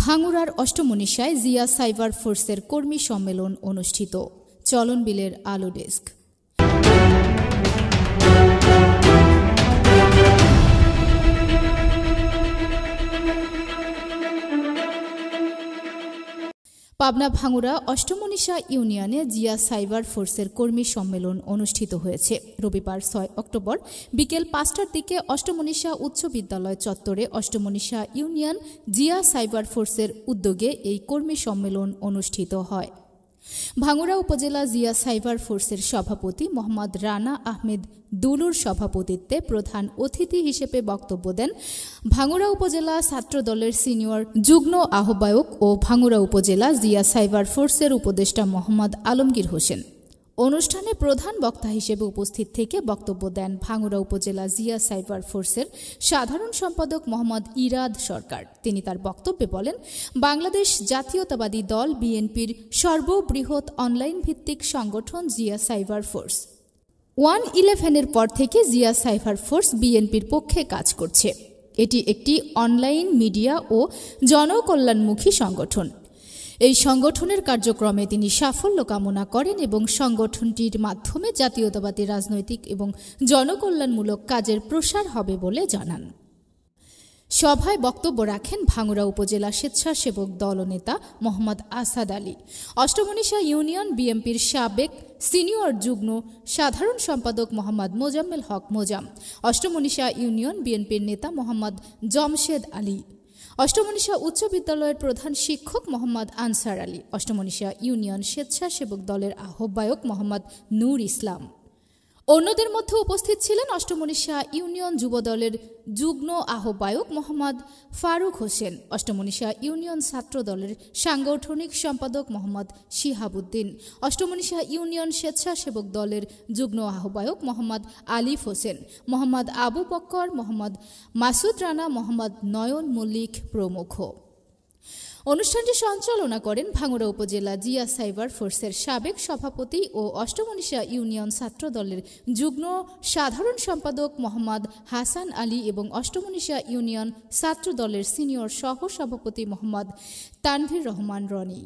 ভাঙ্গুড়ার অষ্টমনীষায় Zia cyber ফোর্সের কর্মী সম্মেলন অনুষ্ঠিত। চলন বিলের আলো ডেস্ক। পাবনা ভাঙ্গুড়া অষ্টমনীষা ইউনিয়নে জিয়া সাইবার ফোর্সের কর্মী সম্মেলন অনুষ্ঠিত হয়েছে। রবিবার 6 অক্টোবর বিকেল 5টার দিকে অষ্টমনীষা উচ্চ বিদ্যালয় চত্বরে অষ্টমনীষা ইউনিয়ন জিয়া সাইবার ফোর্সের উদ্যোগে এই কর্মী সম্মেলন অনুষ্ঠিত হয়। ভাঙ্গুড়া উপজেলা জিয়া সাইবার ফোর্সের সভাপতি মোহাম্মদ রানা আহমেদ দুলুর সভাপতিত্বে প্রধান অতিথি হিসেবে বক্তব্য দেন ভাঙ্গুড়া উপজেলা ছাত্রদলের সিনিয়র যুগ্ম আহ্বায়ক ও ভাঙ্গুড়া উপজেলা জিয়া সাইবার ফোর্সের উপদেষ্টা মোহাম্মদ আলমগীর হোসেন। অনুষ্ঠানে প্রধান বক্তা হিসেবে উপস্থিত থেকে বক্তব্য দেন ভাঙ্গুড়া উপজেলা জিয়া সাইবার ফোর্সের সাধারণ সম্পাদক মোহাম্মদ ইরাদ সরকার। তিনি তার বক্তব্যে বলেন, বাংলাদেশ জাতীয়তাবাদী দল বিএনপির সর্ববৃহৎ অনলাইন ভিত্তিক সংগঠন জিয়া সাইবার ফোর্স 111-এর পর থেকে জিয়া সাইবার ফোর্স বিএনপির পক্ষে কাজ করছে। এটি একটি অনলাইন মিডিয়া ও জনকল্যাণমুখী সংগঠন। এই সংগঠনের কার্যক্রমে তিনি সাফল্য কামনা করেন এবং সংগঠনটির মাধ্যমে জাতীয়তাবাদী রাজনৈতিক এবং জনকল্যাণমূলক কাজের প্রসার হবে বলে জানান। সভায় বক্তব্য রাখেন ভাঙ্গুড়া উপজেলা স্বেচ্ছাসেবক দল নেতা মোহাম্মদ আসাদ আলী, অষ্টমনীষা ইউনিয়ন বিএনপির সাবেক সিনিয়র যুগ্ম সাধারণ সম্পাদক মোহাম্মদ মোজাম্মেল হক মোজাম, অষ্টমনীষা ইউনিয়ন বিএনপির নেতা মোহাম্মদ জমশেদ আলী, অষ্টমনীষা উচ্চ বিদ্যালয়ের প্রধান শিক্ষক মোহাম্মদ আনসার আলী, অষ্টমনীষা ইউনিয়ন স্বেচ্ছাসেবক দলের আহ্বায়ক মোহাম্মদ নূর ইসলাম। অন্যদের মধ্যে উপস্থিত ছিলেন অষ্টমনীষা ইউনিয়ন যুবদলের যুগ্ম আহ্বায়ক মোহাম্মদ ফারুক হোসেন, অষ্টমনীষা ইউনিয়ন ছাত্র দলের সাংগঠনিক সম্পাদক মোহাম্মদ শিহাবুদ্দিন, অষ্টমনীষা ইউনিয়ন স্বেচ্ছাসেবক দলের যুগ্ম আহ্বায়ক মোহাম্মদ আলিফ হোসেন, মোহাম্মদ আবু বক্কর, মোহাম্মদ মাসুদ রানা, মোহাম্মদ নয়ন মল্লিক প্রমুখ। অনুষ্ঠানটি সঞ্চালনা করেন ভাঙ্গুড়া উপজেলা জিয়া সাইবার ফোর্সের সাবেক সভাপতি ও অষ্টমনীষা ইউনিয়ন ছাত্র দলের যুগ্ম সাধারণ সম্পাদক মোহাম্মদ হাসান আলী এবং অষ্টমনীষা ইউনিয়ন ছাত্র দলের সিনিয়র সহ সভাপতি মোহাম্মদ তানভীর রহমান রনি।